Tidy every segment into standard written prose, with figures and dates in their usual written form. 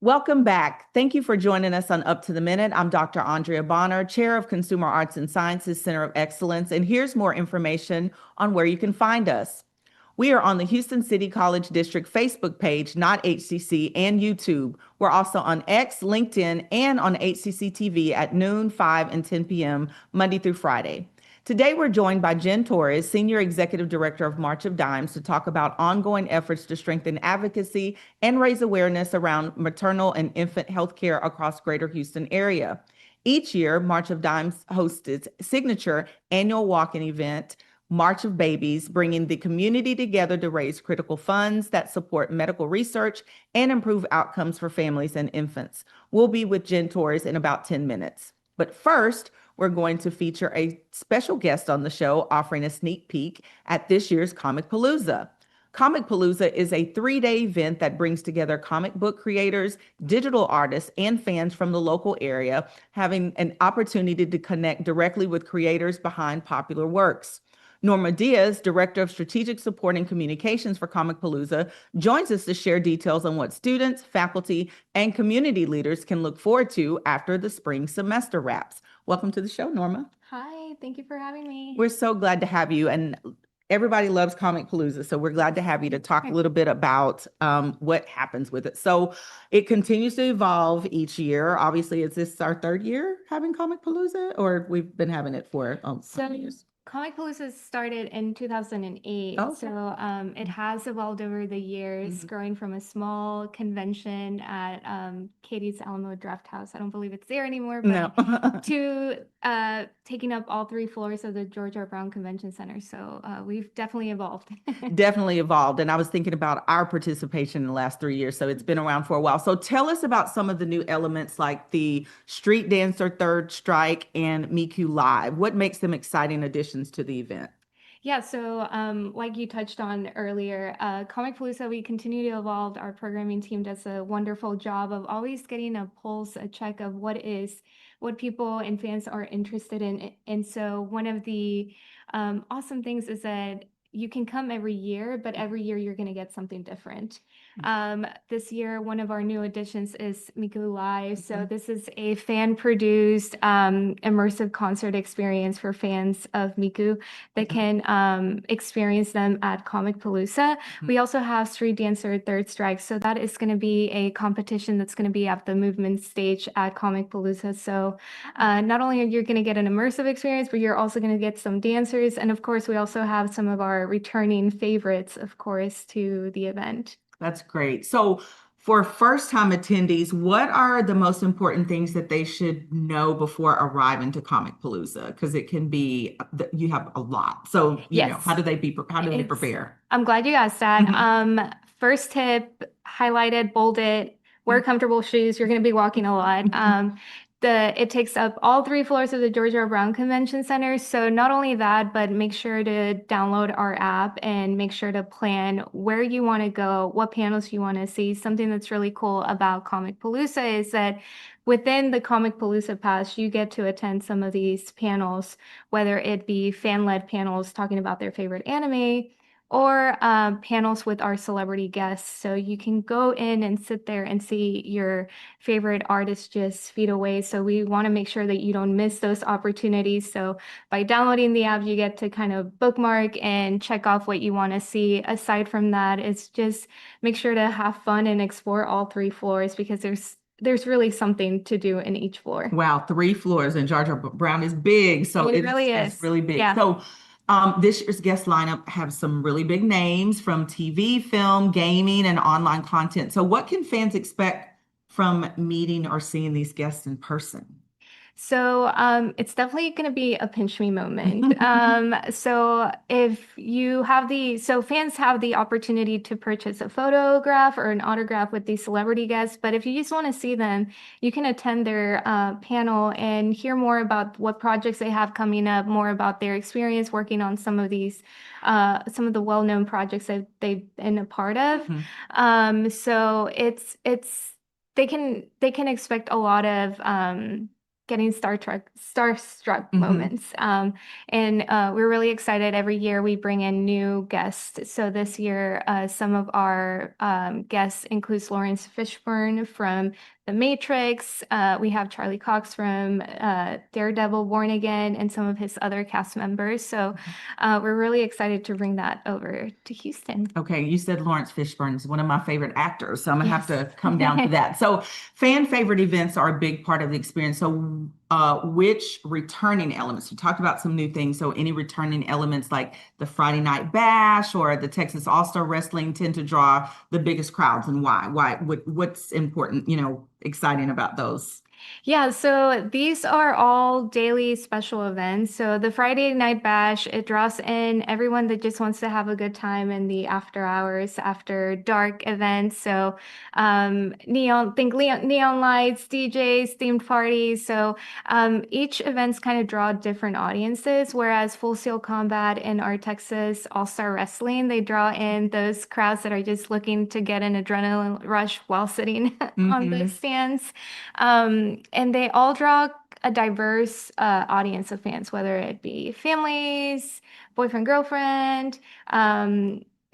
Welcome back. Thank you for joining us on Up to the Minute. I'm Dr. Andrea Bonner, Chair of Consumer Arts and Sciences Center of Excellence, and here's more information on where you can find us. We are on the Houston City College District Facebook page, not HCC, and YouTube. We're also on X, LinkedIn, and on HCC TV at noon, 5, and 10 p.m., Monday through Friday. Today, we're joined by Jen Torres, Senior Executive Director of March of Dimes, to talk about ongoing efforts to strengthen advocacy and raise awareness around maternal and infant health care across Greater Houston area. Each year, March of Dimes hosts its signature annual walk-in event, March of Babies, bringing the community together to raise critical funds that support medical research and improve outcomes for families and infants. We'll be with Jen Torres in about 10 minutes. But first, we're going to feature a special guest on the show offering a sneak peek at this year's Comicpalooza. Comicpalooza is a 3-day event that brings together comic book creators, digital artists, and fans from the local area, having an opportunity to connect directly with creators behind popular works. Norma Diaz, Director of Strategic Support and Communications for Comicpalooza, joins us to share details on what students, faculty, and community leaders can look forward to after the spring semester wraps. Welcome to the show, Norma. Hi, thank you for having me. We're so glad to have you, and everybody loves Comicpalooza, so we're glad to have you to talk a little bit about what happens with it. So it continues to evolve each year. Obviously, is this our third year having Comicpalooza, or we've been having it for years? Comicpalooza started in 2008, Okay. So it has evolved over the years, growing from a small convention at Katie's Alamo Draft House. I don't believe it's there anymore, but No. to taking up all 3 floors of the George R. Brown Convention Center. So we've definitely evolved. Definitely evolved. And I was thinking about our participation in the last 3 years. So it's been around for a while. So tell us about some of the new elements like the Street Dancer Third Strike and Miku Live. What makes them exciting additions to the event? Yeah, so like you touched on earlier, Comicpalooza, we continue to evolve. Our programming team does a wonderful job of always getting a pulse, a check of what people and fans are interested in. And so one of the awesome things is that you can come every year, but every year you're going to get something different. This year, one of our new additions is Miku Live. So this is a fan-produced immersive concert experience for fans of Miku that can experience them at Comicpalooza. We also have Street Dancer Third Strike. So that is going to be a competition that's going to be at the movement stage at Comicpalooza. So not only are you going to get an immersive experience, but you're also going to get some dancers. And of course, we also have some of our returning favorites, of course, to the event. That's great. So for first-time attendees, what are the most important things that they should know before arriving to Comicpalooza? Because it can be, you have a lot. So, you know, how do they prepare? I'm glad you asked that. First tip, highlight it, bold it, wear comfortable shoes. You're going to be walking a lot. It takes up all 3 floors of the George R. Brown Convention Center. So not only that, but make sure to download our app and make sure to plan where you want to go, what panels you want to see. Something that's really cool about Comicpalooza is that within the Comicpalooza Pass, you get to attend some of these panels, whether it be fan-led panels talking about their favorite anime, or panels with our celebrity guests. So you can go in and sit there and see your favorite artist just feet away. So we want to make sure that you don't miss those opportunities. So by downloading the app, you get to kind of bookmark and check off what you want to see. Aside from that, it's just make sure to have fun and explore all 3 floors because there's really something to do in each floor. Wow, 3 floors, and George R. Brown is big. So it really is. It's really big. Yeah. So this year's guest lineup have some really big names from TV, film, gaming, and online content. So what can fans expect from meeting or seeing these guests in person? So it's definitely going to be a pinch me moment. So fans have the opportunity to purchase a photograph or an autograph with these celebrity guests. But if you just want to see them, you can attend their panel and hear more about what projects they have coming up, more about their experience working on some of the well-known projects that they've been a part of. So they can expect a lot of getting starstruck moments. And we're really excited. Every year we bring in new guests. So this year, some of our guests includes Lawrence Fishburne from The Matrix. We have Charlie Cox from Daredevil, Born Again, and some of his other cast members. So we're really excited to bring that over to Houston. Okay, you said Lawrence Fishburne is one of my favorite actors, so I'm gonna have Yes. to come down to that. So, fan favorite events are a big part of the experience. So, which returning elements? You talked about some new things. So, any returning elements like the Friday Night Bash or the Texas All-Star Wrestling tend to draw the biggest crowds, and why? What's important, exciting about those? Yeah, so these are all daily special events. So the Friday Night Bash, it draws in everyone that just wants to have a good time in the after hours, after dark events. So neon lights, DJs, themed parties. So each events kind of draw different audiences, whereas Full Sail Combat and our Texas All-Star Wrestling, they draw in those crowds that are just looking to get an adrenaline rush while sitting on the stands. And they all draw a diverse audience of fans, whether it be families, boyfriend, girlfriend,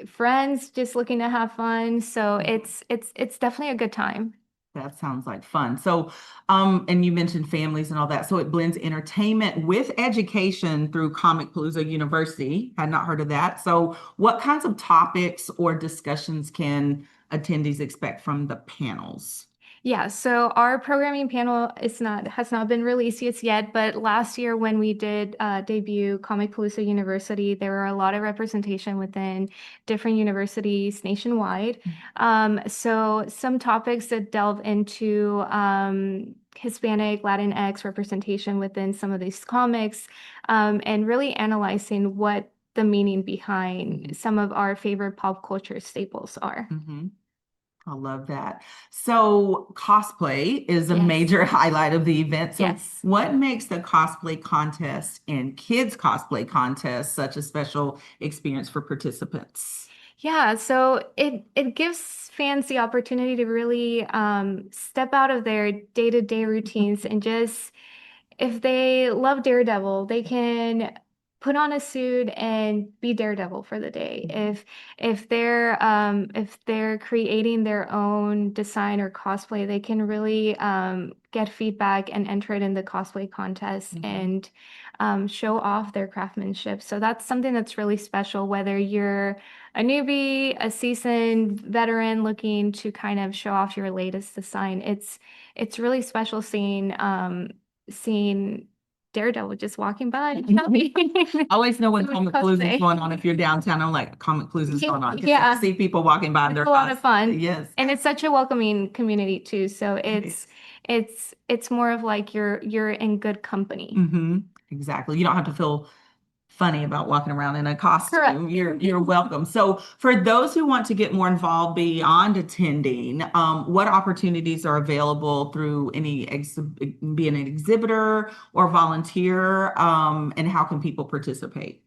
friends just looking to have fun. So it's definitely a good time. That sounds like fun. So, and you mentioned families and all that. So it blends entertainment with education through Comicpalooza University. Had not heard of that. So, what kinds of topics or discussions can attendees expect from the panels? Yeah, so our programming panel has not been released yet, but last year when we did debut Comicpalooza University, there were a lot of representation within different universities nationwide. So some topics that delve into Hispanic, Latinx representation within some of these comics, and really analyzing what the meaning behind some of our favorite pop culture staples are. I love that. So cosplay is a Yes. major highlight of the event. So Yes. what makes the cosplay contest and kids cosplay contest such a special experience for participants? Yeah, so it gives fans the opportunity to really step out of their day-to-day routines and just, if they love Daredevil, they can put on a suit and be Daredevil for the day. If they're creating their own design or cosplay, they can really get feedback and enter it in the cosplay contest and show off their craftsmanship. So that's something that's really special, whether you're a newbie, a seasoned veteran looking to kind of show off your latest design. It's really special seeing Daredevil just walking by. I always know when Doing Comicpalooza is cosplay. going on. If you're downtown, I'm like, Comicpalooza is going on. 'Cause Yeah. I see people walking by and It's they're a lot of fun. Yes. And it's such a welcoming community too. So Yes. it's more of like you're in good company. Exactly. You don't have to feel funny about walking around in a costume. Correct. You're welcome. So for those who want to get more involved beyond attending, what opportunities are available through being an exhibitor or volunteer, and how can people participate?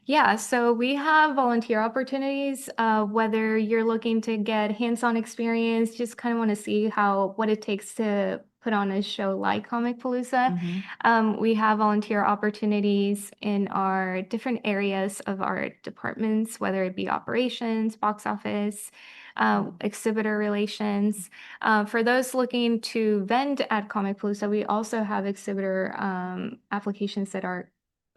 Yeah, so we have volunteer opportunities, whether you're looking to get hands-on experience, just kind of want to see what it takes to put on a show like Comicpalooza. We have volunteer opportunities in our different areas of our departments, whether it be operations, box office, exhibitor relations. For those looking to vend at Comicpalooza, we also have exhibitor applications that are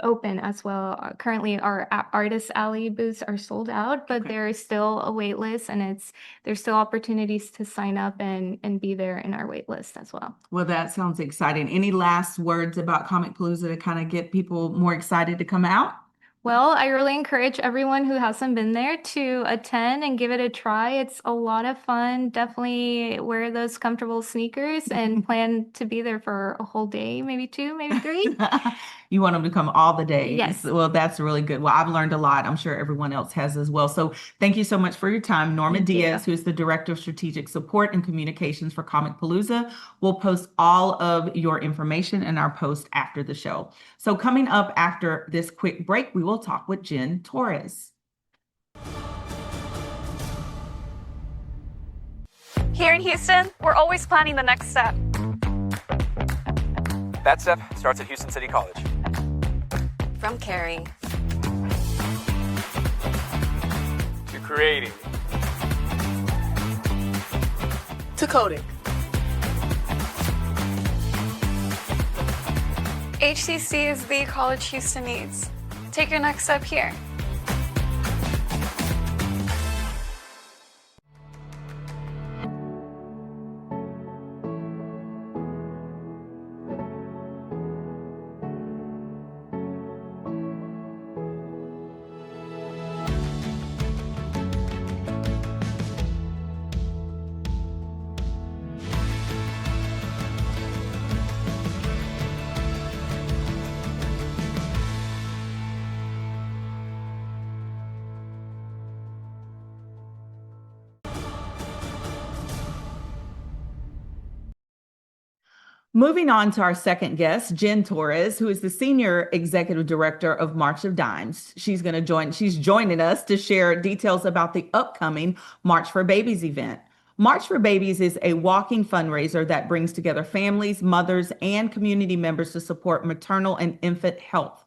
open as well. Currently, our Artist Alley booths are sold out, but there is still a wait list, and there's still opportunities to sign up and be there in our wait list as well. Well, that sounds exciting. Any last words about Comicpalooza to kind of get people more excited to come out? Well, I really encourage everyone who hasn't been there to attend and give it a try. It's a lot of fun. Definitely wear those comfortable sneakers and plan to be there for a whole day, maybe 2, maybe 3. You want them to come all the days. Yes. Well, that's really good. Well, I've learned a lot. I'm sure everyone else has as well. So thank you so much for your time. Norma Thank you. Diaz, who's the Director of Strategic Support and Communications for Comicpalooza, will post all of your information in our post after the show. So coming up after this quick break, we will talk with Jen Torres. Here in Houston, we're always planning the next step. That step starts at Houston City College. From caring To creating. to coding. HCC is the college Houston needs. Take your next step here. Moving on to our second guest, Jen Torres, who is the Senior Executive Director of March of Dimes. She's joining us to share details about the upcoming March for Babies event. March for Babies is a walking fundraiser that brings together families, mothers, and community members to support maternal and infant health.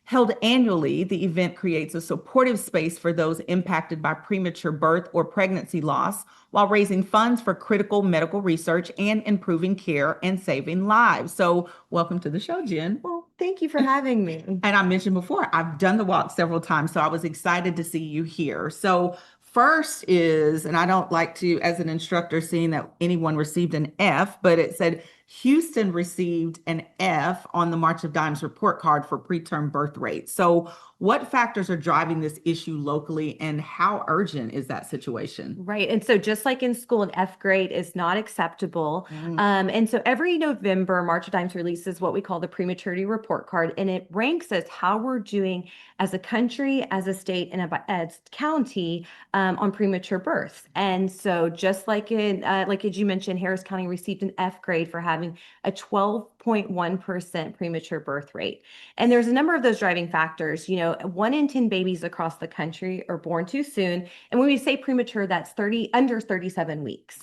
Held annually, the event creates a supportive space for those impacted by premature birth or pregnancy loss while raising funds for critical medical research and improving care and saving lives. So welcome to the show, Jen. Well, thank you for having me. And I mentioned before, I've done the walk several times, so I was excited to see you here. So first is, and I don't like to, as an instructor, seeing that anyone received an F, but it said Houston received an F on the March of Dimes report card for preterm birth rate. So what factors are driving this issue locally, and how urgent is that situation? Right. And so just like in school, an F grade is not acceptable. And so every November, March of Dimes releases what we call the prematurity report card, and it ranks us how we're doing as a country, as a state, and as county on premature births. And so just like like as you mentioned, Harris County received an F grade for having a 12.1% premature birth rate. And there's a number of those driving factors. 1 in 10 babies across the country are born too soon. And when we say premature, that's under 37 weeks.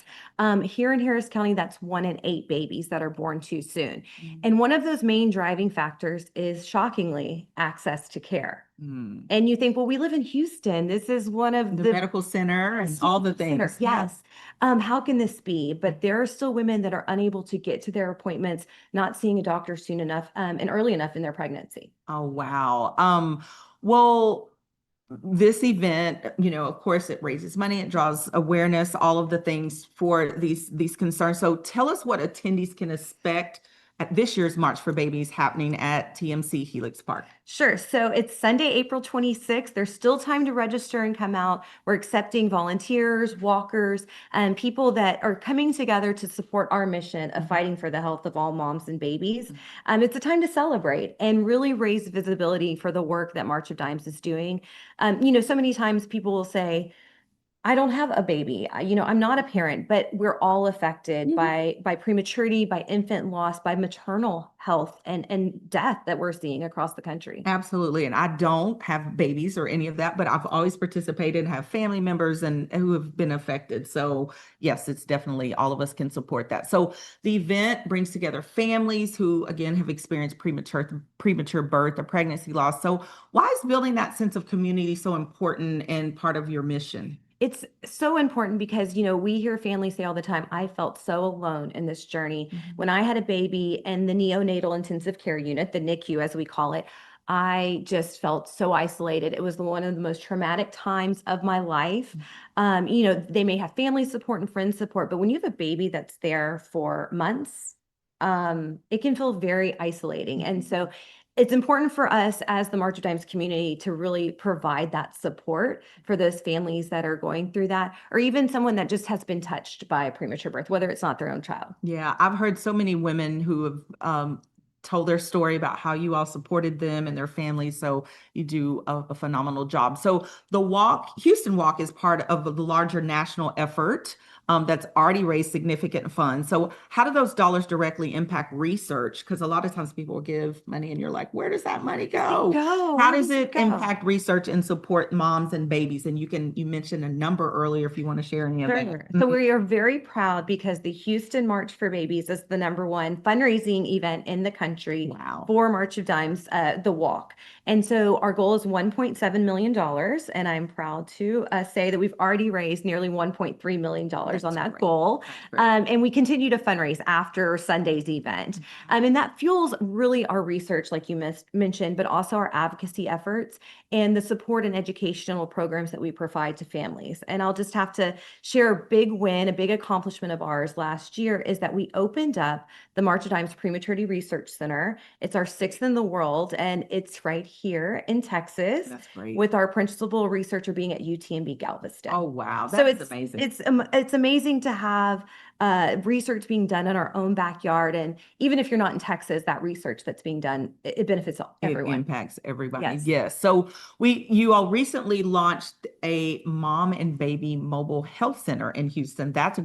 Here in Harris County, that's 1 in 8 babies that are born too soon. And one of those main driving factors is, shockingly, access to care. And you think, well, we live in Houston. This is one of The medical center and all the things. Yes. How can this be? But there are still women that are unable to get to their appointments, not seeing a doctor soon enough and early enough in their pregnancy. Oh, wow. Well, this event, of course, it raises money, it draws awareness, all of the things for these concerns. So tell us what attendees can expect at this year's March for Babies happening at TMC Helix Park. Sure. So it's Sunday, April 26th. There's still time to register and come out. We're accepting volunteers, walkers, and people that are coming together to support our mission of fighting for the health of all moms and babies. It's a time to celebrate and really raise visibility for the work that March of Dimes is doing. So many times people will say, I don't have a baby. I'm not a parent, but we're all affected by prematurity, by infant loss, by maternal health and death that we're seeing across the country. Absolutely. And I don't have babies or any of that, but I've always participated, have family members and who have been affected. So yes, it's definitely, all of us can support that. So the event brings together families who, again, have experienced premature birth or pregnancy loss. So why is building that sense of community so important and part of your mission? It's so important because, we hear families say all the time, I felt so alone in this journey. When I had a baby in the neonatal intensive care unit, the NICU as we call it, I just felt so isolated. It was one of the most traumatic times of my life. They may have family support and friend support, but when you have a baby that's there for months, it can feel very isolating. And so it's important for us as the March of Dimes community to really provide that support for those families that are going through that, or even someone that just has been touched by a premature birth, whether it's not their own child. Yeah, I've heard so many women who have told their story about how you all supported them and their families. So you do a phenomenal job. So the Houston Walk is part of the larger national effort that's already raised significant funds. So how do those dollars directly impact research? Because a lot of times people will give money and you're like, where does that money go? How Where does it go? impact research and support moms and babies? And you mentioned a number earlier if you want to share any of that. Sure. So we are very proud because the Houston March for Babies is the #1 fundraising event in the country Wow. for March of Dimes, the walk. And so our goal is $1.7 million. And I'm proud to say that we've already raised nearly $1.3 million on that goal. And we continue to fundraise after Sunday's event. And that fuels really our research, like you mentioned, but also our advocacy efforts and the support and educational programs that we provide to families. And I'll just have to share a big win, a big accomplishment of ours last year is that we opened up the March of Dimes Prematurity Research Center. It's our 6th in the world, and it's right here in Texas. That's great. With our principal researcher being at UTMB Galveston. Oh, wow. So That's it's amazing. it's amazing to have research being done in our own backyard, and even if you're not in Texas, that research that's being done it benefits everyone. It impacts everybody. Yes. Yes. So you all recently launched a mom and baby mobile health center in Houston. That's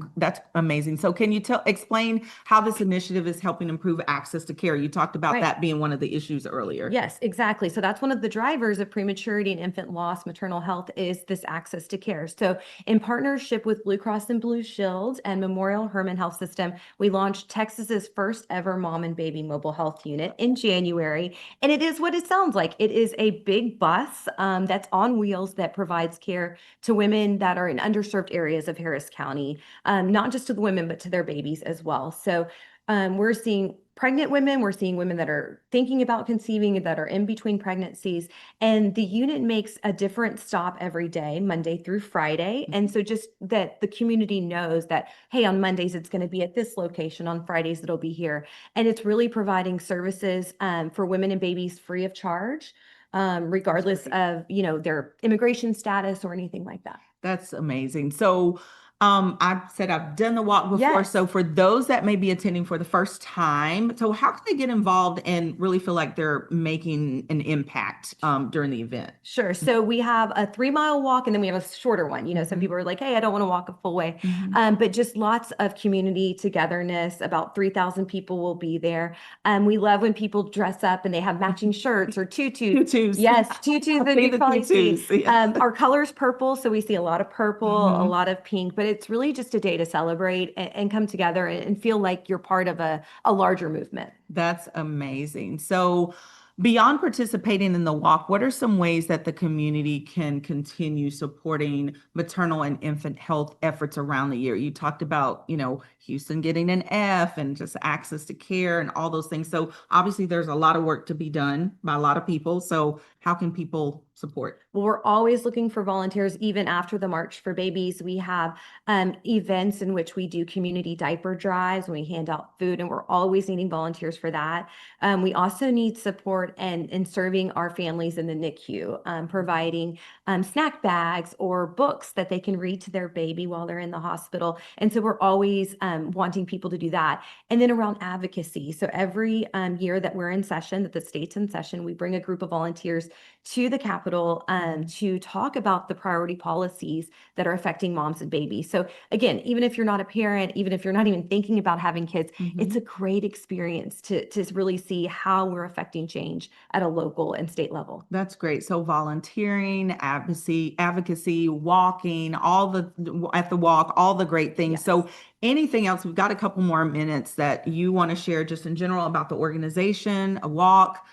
amazing. So can you explain how this initiative is helping improve access to care? You talked about Right. that being one of the issues earlier. Yes, exactly. So that's one of the drivers of prematurity and infant loss, maternal health is this access to care. So in partnership with Blue Cross and Blue Shield and Memorial Hermann Health System, we launched Texas's first ever mom and baby mobile health unit in January. And it is what it sounds like. It is a big bus that's on wheels that provides care to women that are in underserved areas of Harris County, not just to the women, but to their babies as well. So we're seeing pregnant women, we're seeing women that are thinking about conceiving, that are in between pregnancies, and the unit makes a different stop every day, Monday through Friday. And so just that the community knows that, hey, on Mondays, it's going to be at this location, on Fridays, it'll be here. And it's really providing services for women and babies free of charge, regardless of, their immigration status or anything like that. That's amazing. So I said I've done the walk before. Yes. So for those that may be attending for the first time, so how can they get involved and really feel like they're making an impact during the event? Sure. So we have a 3-mile walk and then we have a shorter one. Some people are like, hey, I don't want to walk a full way. But just lots of community togetherness. About 3,000 people will be there. We love when people dress up and they have matching shirts or tutus. Tutus. Yes, tutus that See you the probably see. tutus, yes. Our color's purple, so we see a lot of purple, a lot of pink, but it's really just a day to celebrate and come together and feel like you're part of a larger movement. That's amazing. So beyond participating in the walk, what are some ways that the community can continue supporting maternal and infant health efforts around the year? You talked about, Houston getting an F and just access to care and all those things. So obviously there's a lot of work to be done by a lot of people. So how can people support? Well, we're always looking for volunteers, even after the March for Babies. We have events in which we do community diaper drives, and we hand out food, and we're always needing volunteers for that. We also need support in serving our families in the NICU, providing snack bags or books that they can read to their baby while they're in the hospital. And so we're always wanting people to do that. And then around advocacy. So every year that we're in session, that the state's in session, we bring a group of volunteers to the Capitol to talk about the priority policies that are affecting moms and babies. So again, even if you're not a parent, even if you're not even thinking about having kids, it's a great experience to really see how we're affecting change at a local and state level. That's great. So volunteering, advocacy, walking, at the walk, all the great things. Yes. So anything else? We've got a couple more minutes that you want to share just in general about the organization, a walk,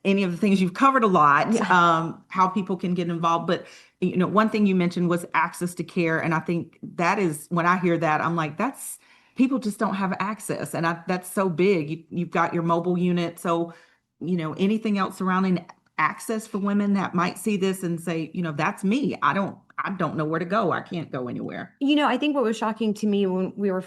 any of the things you've covered a lot, how people can get involved. But, one thing you mentioned was access to care. And I think that is, when I hear that, I'm like, people just don't have access. And that's so big. You've got your mobile unit. So, anything else surrounding access for women that might see this and say, that's me. I don't know where to go. I can't go anywhere. I think what was shocking to me when we were,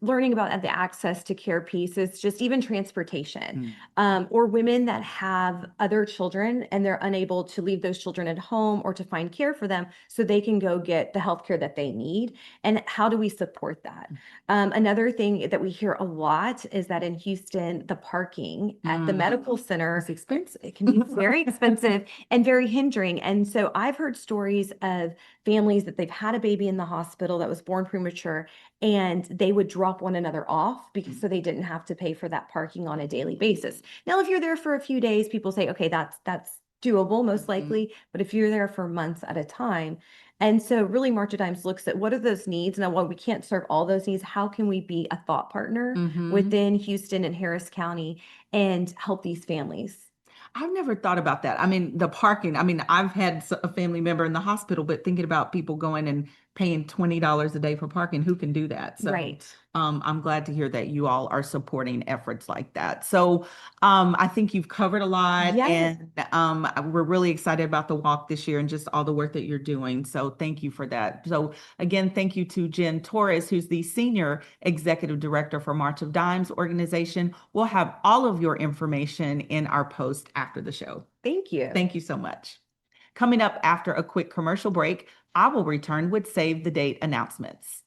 learning about the access to care piece is just even transportation, or women that have other children and they're unable to leave those children at home or to find care for them so they can go get the health care that they need. And how do we support that? Another thing that we hear a lot is that in Houston, the parking at the medical center It's expensive. it can be very expensive and very hindering. And so I've heard stories of families that they've had a baby in the hospital that was born premature, and they would drop one another off because so they didn't have to pay for that parking on a daily basis. Now, if you're there for a few days, people say, okay, that's doable, most likely. But if you're there for months at a time, and so really March of Dimes looks at what are those needs. Now, while we can't serve all those needs, how can we be a thought partner within Houston and Harris County and help these families? I've never thought about that. I mean, the parking, I mean, I've had a family member in the hospital, but thinking about people going and paying $20 a day for parking, who can do that? So Right. I'm glad to hear that you all are supporting efforts like that. So I think you've covered a lot, Yes. and we're really excited about the walk this year and just all the work that you're doing. So thank you for that. So again, thank you to Jen Torres, who's the Senior Executive Director for March of Dimes organization. We'll have all of your information in our post after the show. Thank you. Thank you so much. Coming up after a quick commercial break, I will return with Save the Date announcements.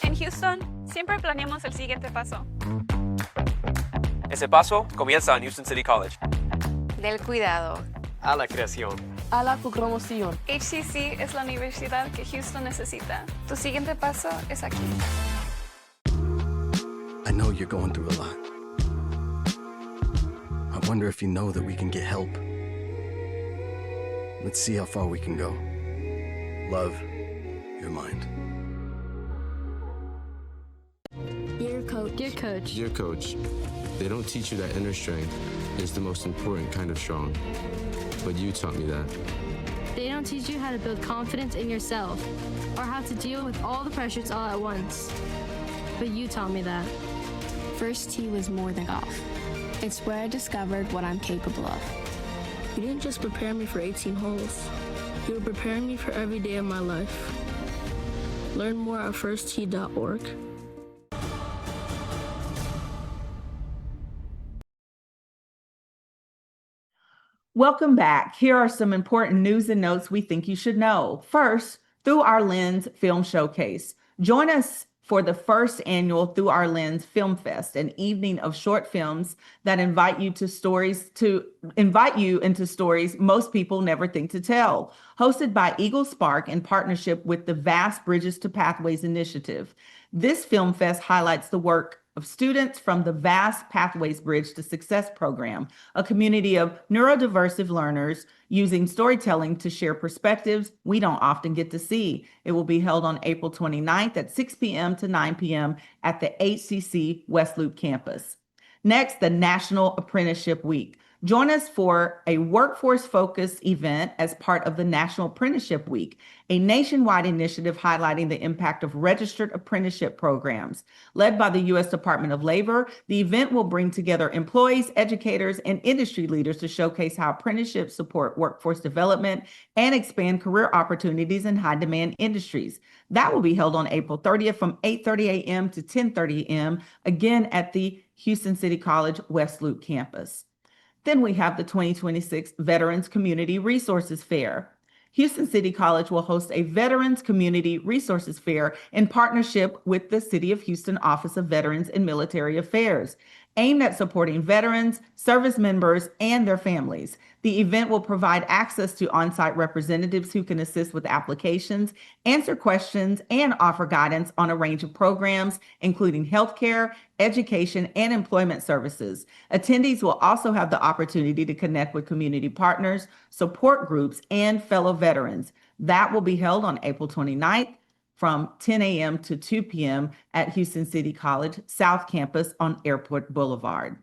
En Houston, siempre planeamos el siguiente paso. Ese paso comienza en Houston City College. Del cuidado. A la creación. A la promoción. HCC es la universidad que Houston necesita. Tu siguiente paso es aquí. I know you're going through a lot. I wonder if you know that we can get help. Let's see how far we can go. Love, your mind. Dear Coach. Dear Coach. Dear Coach, they don't teach you that inner strength is the most important kind of strong. But you taught me that. They don't teach you how to build confidence in yourself or how to deal with all the pressures all at once. But you taught me that. First tee was more than golf. It's where I discovered what I'm capable of. You didn't just prepare me for 18 holes. You were preparing me for every day of my life. Learn more at firsttee.org. Welcome back. Here are some important news and notes we think you should know. First, Through Our Lens Film Showcase. Join us for the first annual Through Our Lens Film Fest, an evening of short films that invite you into stories most people never think to tell. Hosted by Eagle Spark in partnership with the Vast Bridges to Pathways initiative. This film fest highlights the work of students from the Vast Pathways Bridge to Success program, a community of neurodiverse learners using storytelling to share perspectives we don't often get to see. It will be held on April 29th at 6 p.m. to 9 p.m. at the HCC West Loop campus. Next, the National Apprenticeship Week. Join us for a workforce-focused event as part of the National Apprenticeship Week, a nationwide initiative highlighting the impact of registered apprenticeship programs. Led by the U.S. Department of Labor, the event will bring together employees, educators, and industry leaders to showcase how apprenticeships support workforce development and expand career opportunities in high-demand industries. That will be held on April 30th from 8:30 a.m. to 10:30 a.m., again at the Houston City College West Loop campus. Then we have the 2026 Veterans Community Resources Fair. Houston City College will host a Veterans Community Resources Fair in partnership with the City of Houston Office of Veterans and Military Affairs, aimed at supporting veterans, service members, and their families. The event will provide access to on-site representatives who can assist with applications, answer questions, and offer guidance on a range of programs, including healthcare, education, and employment services. Attendees will also have the opportunity to connect with community partners, support groups, and fellow veterans. That will be held on April 29th from 10 a.m. to 2 p.m. at Houston City College South Campus on Airport Boulevard.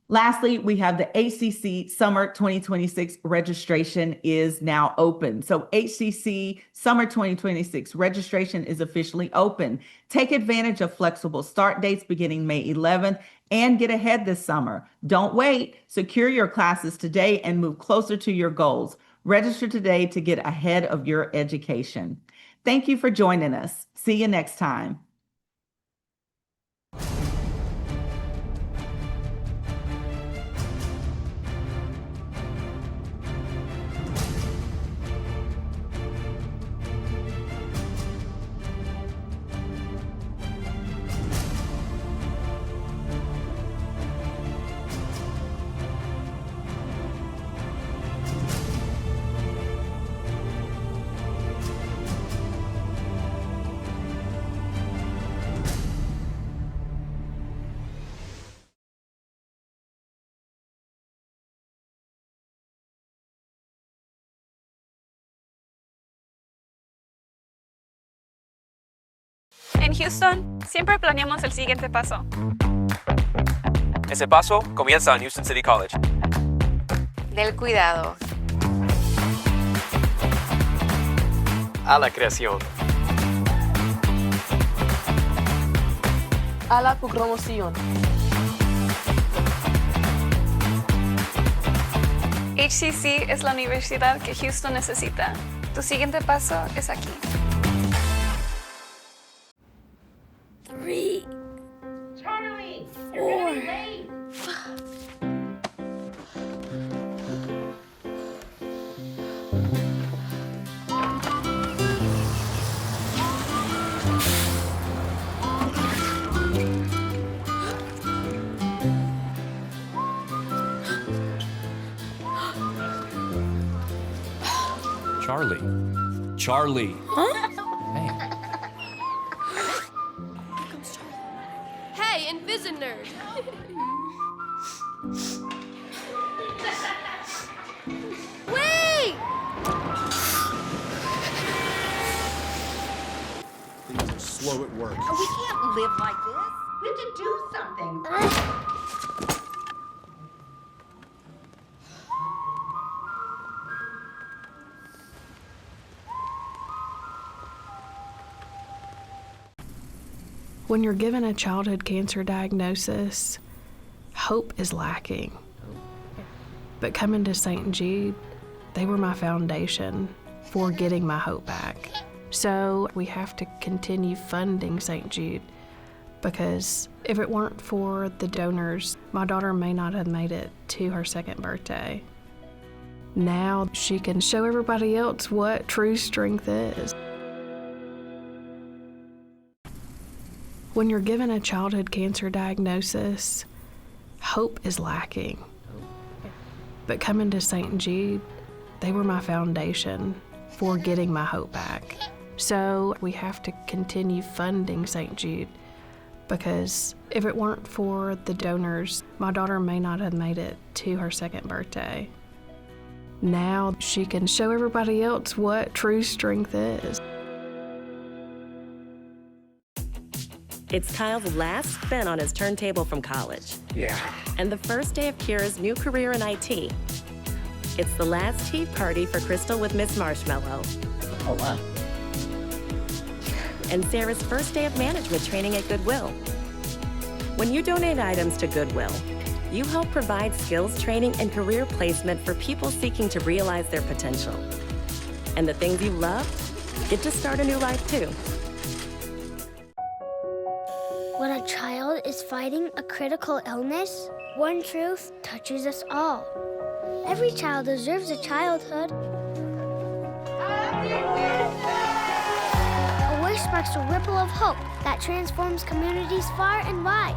Lastly, we have the HCC Summer 2026 registration is now open. So HCC Summer 2026 registration is officially open. Take advantage of flexible start dates beginning May 11th and get ahead this summer. Don't wait. Secure your classes today and move closer to your goals. Register today to get ahead of your education. Thank you for joining us. See you next time. En Houston, siempre planeamos el siguiente paso. Ese paso comienza en Houston City College. Del cuidado. A la creación. A la promoción. HCC es la universidad que Houston necesita. Tu siguiente paso es aquí. 3. Charlie, 4. Charlie. Huh? Hey. Hey, Invisi Nerd. Wait! Things are slow at work. We can't live like this. We have to do something. When you're given a childhood cancer diagnosis, hope is lacking. But coming to St. Jude, they were my foundation for getting my hope back. So we have to continue funding St. Jude, because if it weren't for the donors, my daughter may not have made it to her 2nd birthday. Now she can show everybody else what true strength is. When you're given a childhood cancer diagnosis, hope is lacking. But coming to St. Jude, they were my foundation for getting my hope back. So we have to continue funding St. Jude, because if it weren't for the donors, my daughter may not have made it to her 2nd birthday. Now she can show everybody else what true strength is. It's Kyle's last spin on his turntable from college. Yeah. And the first day of Kira's new career in IT. It's the last tea party for Crystal with Miss Marshmallow. Oh, wow. And Sarah's first day of management training at Goodwill. When you donate items to Goodwill, you help provide skills training and career placement for people seeking to realize their potential. And the things you love get to start a new life too. When a child is fighting a critical illness, one truth touches us all. Every child deserves a childhood. A wish sparks a ripple of hope that transforms communities far and wide.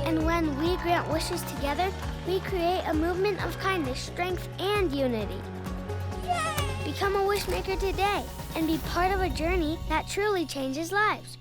And when we grant wishes together, we create a movement of kindness, strength, and unity. Become a wishmaker today and be part of a journey that truly changes lives.